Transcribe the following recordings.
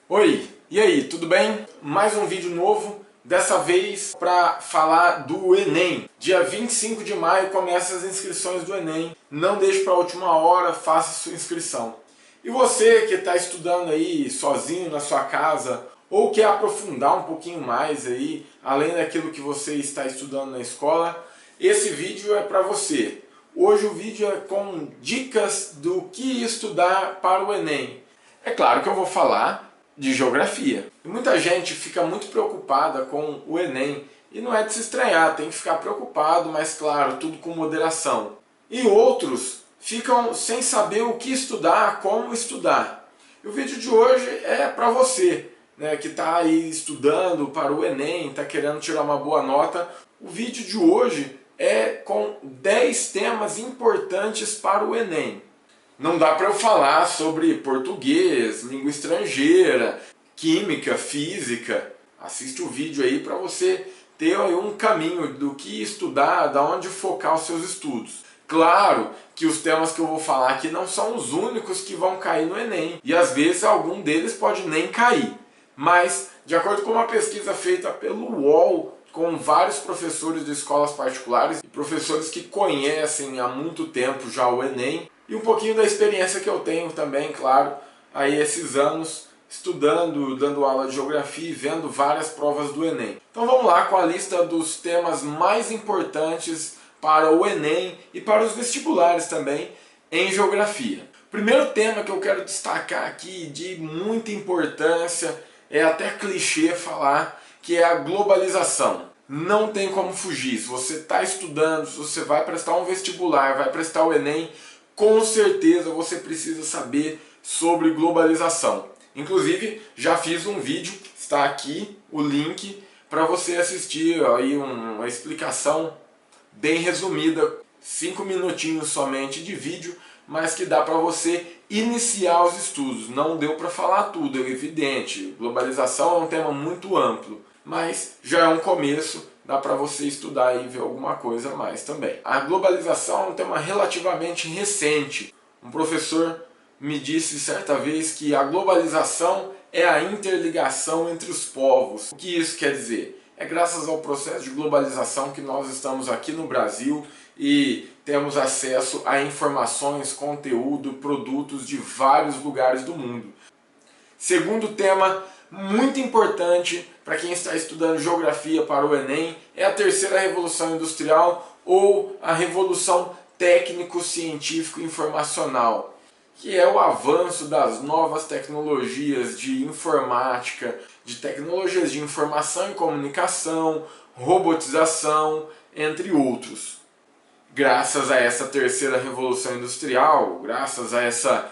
Oi, e aí, tudo bem? Mais um vídeo novo, dessa vez para falar do Enem. Dia 25 de maio começam as inscrições do Enem. Não deixe para a última hora, faça sua inscrição. E você que está estudando aí sozinho na sua casa, ou quer aprofundar um pouquinho mais aí, além daquilo que você está estudando na escola, esse vídeo é para você. Hoje o vídeo é com dicas do que estudar para o Enem. É claro que eu vou falar de geografia. E muita gente fica muito preocupada com o Enem. E não é de se estranhar, tem que ficar preocupado, mas claro, tudo com moderação. E outros ficam sem saber o que estudar, como estudar. E o vídeo de hoje é para você, né, que está aí estudando para o Enem, está querendo tirar uma boa nota. O vídeo de hoje é com 10 temas importantes para o Enem. Não dá para eu falar sobre português, língua estrangeira, química, física. Assiste o vídeo aí para você ter aí um caminho do que estudar, da onde focar os seus estudos. Claro que os temas que eu vou falar aqui não são os únicos que vão cair no Enem. E às vezes algum deles pode nem cair. Mas, de acordo com uma pesquisa feita pelo UOL, com vários professores de escolas particulares e professores que conhecem há muito tempo já o Enem, e um pouquinho da experiência que eu tenho também, claro, aí esses anos estudando, dando aula de geografia e vendo várias provas do Enem. Então vamos lá com a lista dos temas mais importantes para o Enem e para os vestibulares também em geografia. Primeiro tema que eu quero destacar aqui de muita importância, é até clichê falar, que é a globalização. Não tem como fugir. Se você está estudando, se você vai prestar um vestibular, vai prestar o Enem, com certeza você precisa saber sobre globalização. Inclusive, já fiz um vídeo, está aqui o link para você assistir aí uma explicação bem resumida, 5 minutinhos somente de vídeo, mas que dá para você iniciar os estudos. Não deu para falar tudo, é evidente. Globalização é um tema muito amplo, mas já é um começo, dá para você estudar e ver alguma coisa a mais também. A globalização é um tema relativamente recente. Um professor me disse certa vez que a globalização é a interligação entre os povos. O que isso quer dizer? É graças ao processo de globalização que nós estamos aqui no Brasil e temos acesso a informações, conteúdo, produtos de vários lugares do mundo. Segundo tema muito importante para quem está estudando geografia para o Enem é a terceira revolução industrial ou a revolução técnico-científico-informacional, que é o avanço das novas tecnologias de informática, de tecnologias de informação e comunicação, robotização, entre outros. Graças a essa terceira revolução industrial, graças a essa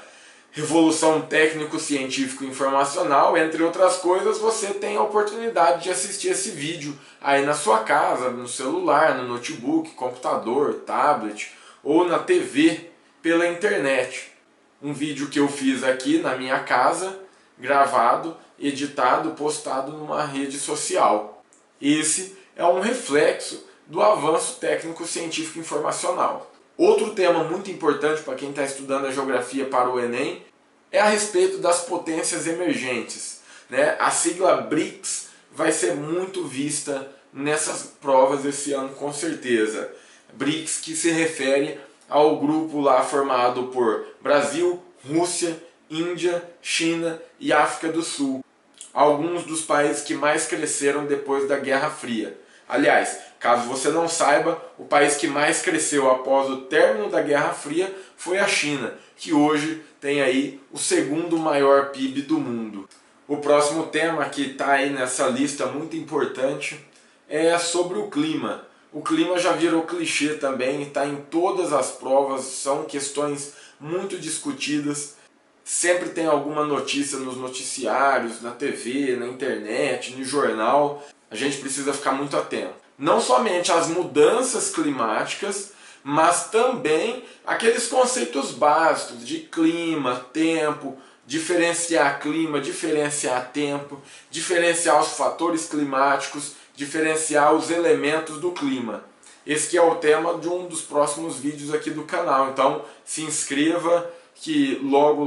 revolução técnico-científico-informacional, entre outras coisas, você tem a oportunidade de assistir esse vídeo aí na sua casa, no celular, no notebook, computador, tablet ou na TV pela internet. Um vídeo que eu fiz aqui na minha casa, gravado, editado, postado numa rede social. Esse é um reflexo do avanço técnico-científico informacional. Outro tema muito importante para quem está estudando a geografia para o Enem é a respeito das potências emergentes, né? A sigla BRICS vai ser muito vista nessas provas esse ano com certeza. BRICS que se refere ao grupo lá formado por Brasil, Rússia, Índia, China e África do Sul. Alguns dos países que mais cresceram depois da Guerra Fria. Aliás, caso você não saiba, o país que mais cresceu após o término da Guerra Fria foi a China, que hoje tem aí o segundo maior PIB do mundo. O próximo tema que está aí nessa lista muito importante é sobre o clima. O clima já virou clichê também, está em todas as provas, são questões muito discutidas. Sempre tem alguma notícia nos noticiários, na TV, na internet, no jornal. A gente precisa ficar muito atento. Não somente às mudanças climáticas, mas também aqueles conceitos básicos de clima, tempo, diferenciar clima, diferenciar tempo, diferenciar os fatores climáticos, diferenciar os elementos do clima. Esse que é o tema de um dos próximos vídeos aqui do canal. Então se inscreva que logo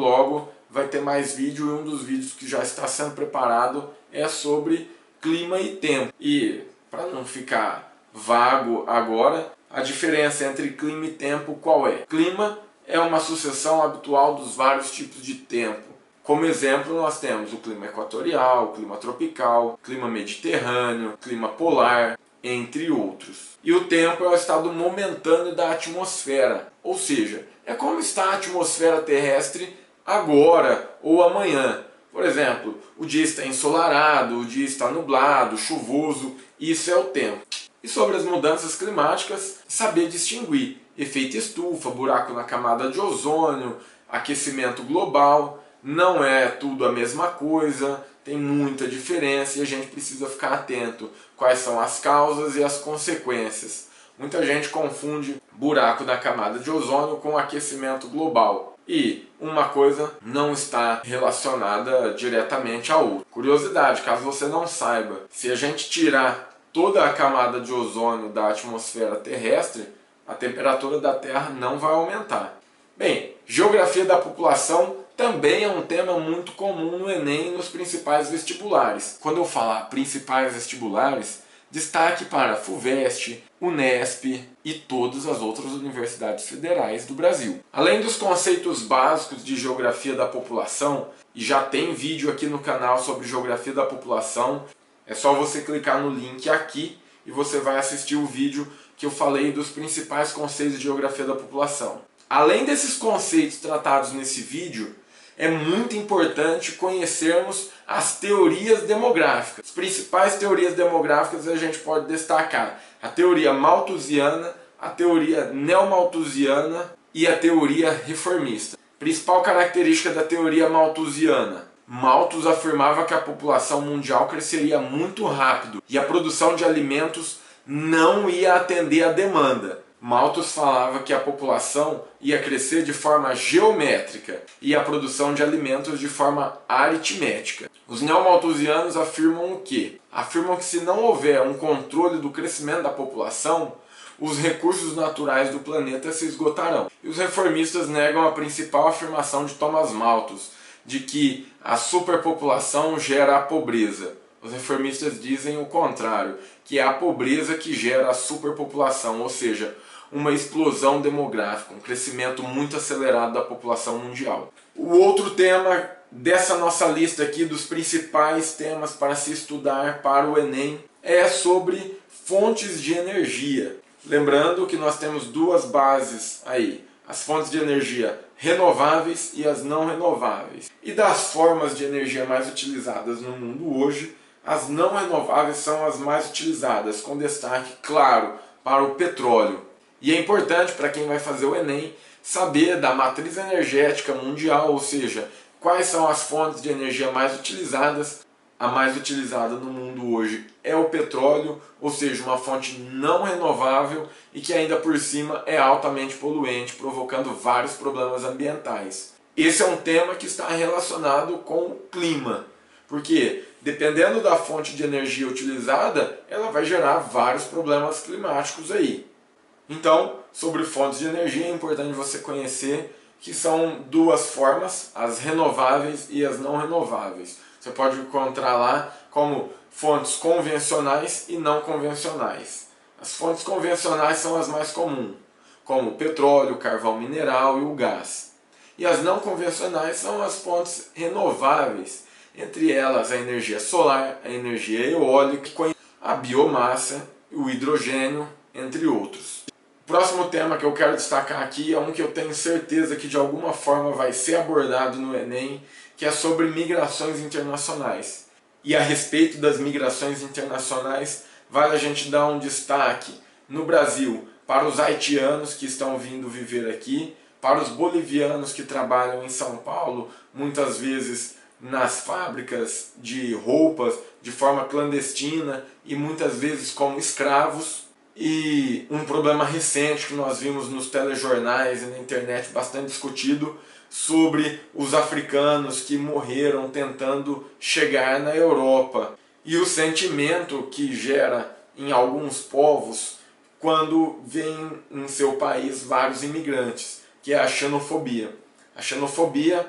vai ter mais vídeo, e um dos vídeos que já está sendo preparado é sobre clima e tempo. E para não ficar vago agora, a diferença entre clima e tempo qual é? Clima é uma sucessão habitual dos vários tipos de tempo. Como exemplo, nós temos o clima equatorial, o clima tropical, clima mediterrâneo, clima polar, entre outros. E o tempo é o estado momentâneo da atmosfera, ou seja, é como está a atmosfera terrestre agora ou amanhã. Por exemplo, o dia está ensolarado, o dia está nublado, chuvoso, isso é o tempo. E sobre as mudanças climáticas, saber distinguir efeito estufa, buraco na camada de ozônio, aquecimento global. Não é tudo a mesma coisa, tem muita diferença e a gente precisa ficar atento quais são as causas e as consequências. Muita gente confunde buraco da camada de ozônio com aquecimento global e uma coisa não está relacionada diretamente à outra. Curiosidade, caso você não saiba, se a gente tirar toda a camada de ozônio da atmosfera terrestre, a temperatura da Terra não vai aumentar. Bem, geografia da população também é um tema muito comum no Enem e nos principais vestibulares. Quando eu falar principais vestibulares, destaque para a FUVEST, Unesp e todas as outras universidades federais do Brasil. Além dos conceitos básicos de geografia da população, e já tem vídeo aqui no canal sobre geografia da população, é só você clicar no link aqui e você vai assistir o vídeo que eu falei dos principais conceitos de geografia da população. Além desses conceitos tratados nesse vídeo, é muito importante conhecermos as teorias demográficas. As principais teorias demográficas a gente pode destacar a teoria malthusiana, a teoria neomalthusiana e a teoria reformista. Principal característica da teoria malthusiana: Malthus afirmava que a população mundial cresceria muito rápido e a produção de alimentos não ia atender à demanda. Malthus falava que a população ia crescer de forma geométrica e a produção de alimentos de forma aritmética. Os neomalthusianos afirmam o quê? Afirmam que se não houver um controle do crescimento da população, os recursos naturais do planeta se esgotarão. E os reformistas negam a principal afirmação de Thomas Malthus, de que a superpopulação gera a pobreza. Os reformistas dizem o contrário, que é a pobreza que gera a superpopulação, ou seja, uma explosão demográfica, um crescimento muito acelerado da população mundial. O outro tema dessa nossa lista aqui dos principais temas para se estudar para o Enem é sobre fontes de energia. Lembrando que nós temos duas bases aí, as fontes de energia renováveis e as não renováveis. E das formas de energia mais utilizadas no mundo hoje, as não renováveis são as mais utilizadas, com destaque, claro, para o petróleo. E é importante para quem vai fazer o Enem saber da matriz energética mundial, ou seja, quais são as fontes de energia mais utilizadas. A mais utilizada no mundo hoje é o petróleo, ou seja, uma fonte não renovável e que ainda por cima é altamente poluente, provocando vários problemas ambientais. Esse é um tema que está relacionado com o clima, porque dependendo da fonte de energia utilizada, ela vai gerar vários problemas climáticos aí. Então, sobre fontes de energia é importante você conhecer que são duas formas, as renováveis e as não renováveis. Você pode encontrar lá como fontes convencionais e não convencionais. As fontes convencionais são as mais comuns, como o petróleo, o carvão mineral e o gás. E as não convencionais são as fontes renováveis, entre elas a energia solar, a energia eólica, a biomassa, o hidrogênio, entre outros. O próximo tema que eu quero destacar aqui é um que eu tenho certeza que de alguma forma vai ser abordado no Enem, que é sobre migrações internacionais. E a respeito das migrações internacionais, vale a gente dar um destaque no Brasil para os haitianos que estão vindo viver aqui, para os bolivianos que trabalham em São Paulo, muitas vezes nas fábricas de roupas de forma clandestina e muitas vezes como escravos. E um problema recente que nós vimos nos telejornais e na internet bastante discutido sobre os africanos que morreram tentando chegar na Europa e o sentimento que gera em alguns povos quando vem em seu país vários imigrantes, que é a xenofobia. A xenofobia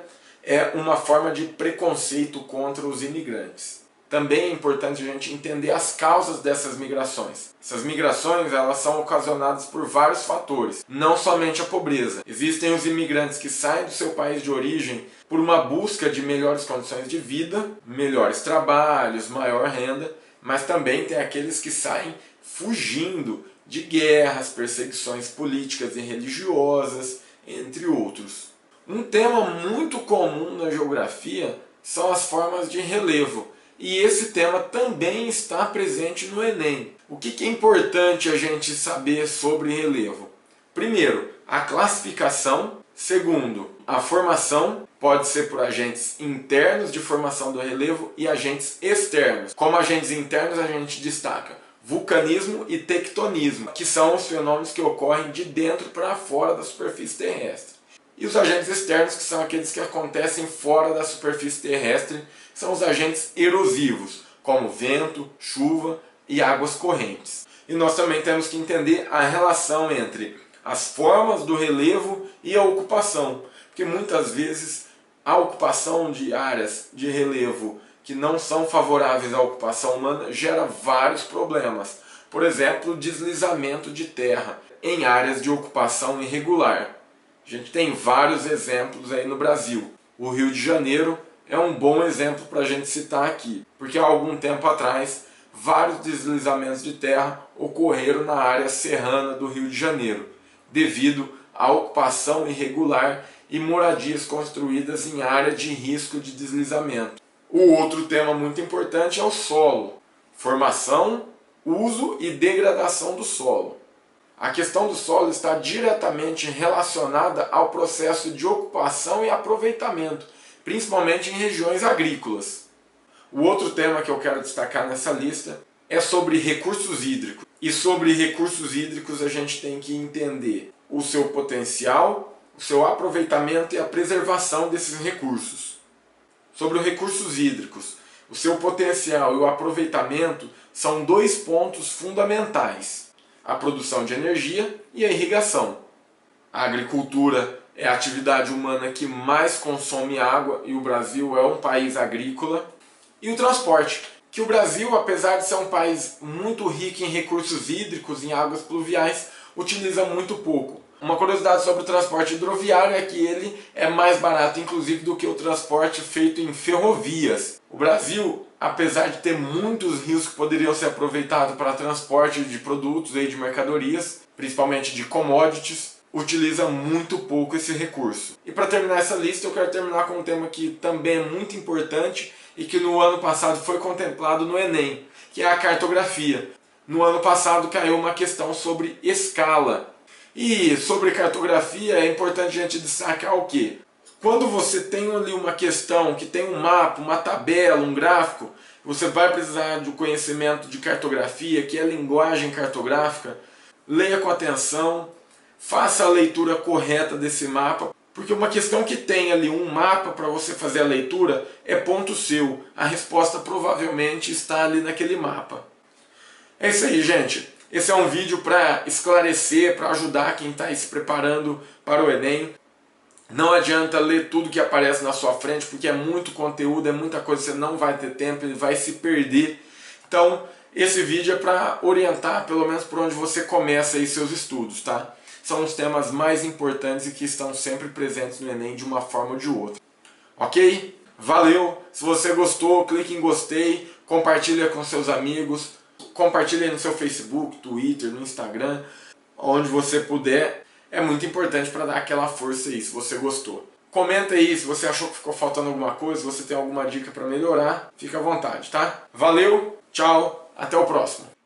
é uma forma de preconceito contra os imigrantes. Também é importante a gente entender as causas dessas migrações. Essas migrações, elas são ocasionadas por vários fatores, não somente a pobreza. Existem os imigrantes que saem do seu país de origem por uma busca de melhores condições de vida, melhores trabalhos, maior renda, mas também tem aqueles que saem fugindo de guerras, perseguições políticas e religiosas, entre outros. Um tema muito comum na geografia são as formas de relevo. E esse tema também está presente no Enem. O que é importante a gente saber sobre relevo? Primeiro, a classificação. Segundo, a formação. Pode ser por agentes internos de formação do relevo e agentes externos. Como agentes internos a gente destaca vulcanismo e tectonismo, que são os fenômenos que ocorrem de dentro para fora da superfície terrestre. E os agentes externos, que são aqueles que acontecem fora da superfície terrestre, são os agentes erosivos, como vento, chuva e águas correntes. E nós também temos que entender a relação entre as formas do relevo e a ocupação, porque muitas vezes a ocupação de áreas de relevo que não são favoráveis à ocupação humana gera vários problemas. Por exemplo, deslizamento de terra em áreas de ocupação irregular. A gente tem vários exemplos aí no Brasil. O Rio de Janeiro é um bom exemplo para a gente citar aqui, porque há algum tempo atrás vários deslizamentos de terra ocorreram na área serrana do Rio de Janeiro, devido à ocupação irregular e moradias construídas em área de risco de deslizamento. O outro tema muito importante é o solo, formação, uso e degradação do solo. A questão do solo está diretamente relacionada ao processo de ocupação e aproveitamento, principalmente em regiões agrícolas. O outro tema que eu quero destacar nessa lista é sobre recursos hídricos. E sobre recursos hídricos a gente tem que entender o seu potencial, o seu aproveitamento e a preservação desses recursos. Sobre os recursos hídricos, o seu potencial e o aproveitamento são dois pontos fundamentais: a produção de energia e a irrigação. A agricultura é a atividade humana que mais consome água e o Brasil é um país agrícola. E o transporte, que o Brasil, apesar de ser um país muito rico em recursos hídricos, em águas pluviais, utiliza muito pouco. Uma curiosidade sobre o transporte hidroviário é que ele é mais barato, inclusive, do que o transporte feito em ferrovias. O Brasil, apesar de ter muitos rios que poderiam ser aproveitados para transporte de produtos e de mercadorias, principalmente de commodities, utiliza muito pouco esse recurso. E para terminar essa lista, eu quero terminar com um tema que também é muito importante e que no ano passado foi contemplado no Enem, que é a cartografia. No ano passado caiu uma questão sobre escala. E sobre cartografia é importante a gente destacar o quê? Quando você tem ali uma questão que tem um mapa, uma tabela, um gráfico, você vai precisar do conhecimento de cartografia, que é a linguagem cartográfica. Leia com atenção, faça a leitura correta desse mapa, porque uma questão que tem ali um mapa para você fazer a leitura é ponto seu. A resposta provavelmente está ali naquele mapa. É isso aí, gente. Esse é um vídeo para esclarecer, para ajudar quem está se preparando para o Enem. Não adianta ler tudo que aparece na sua frente, porque é muito conteúdo, é muita coisa, você não vai ter tempo, ele vai se perder. Então, esse vídeo é para orientar, pelo menos por onde você começa aí seus estudos, tá? São os temas mais importantes e que estão sempre presentes no Enem de uma forma ou de outra. Ok? Valeu! Se você gostou, clique em gostei, compartilha com seus amigos, compartilhe no seu Facebook, Twitter, no Instagram, onde você puder. É muito importante para dar aquela força aí, se você gostou. Comenta aí se você achou que ficou faltando alguma coisa, se você tem alguma dica para melhorar, fica à vontade, tá? Valeu, tchau, até o próximo.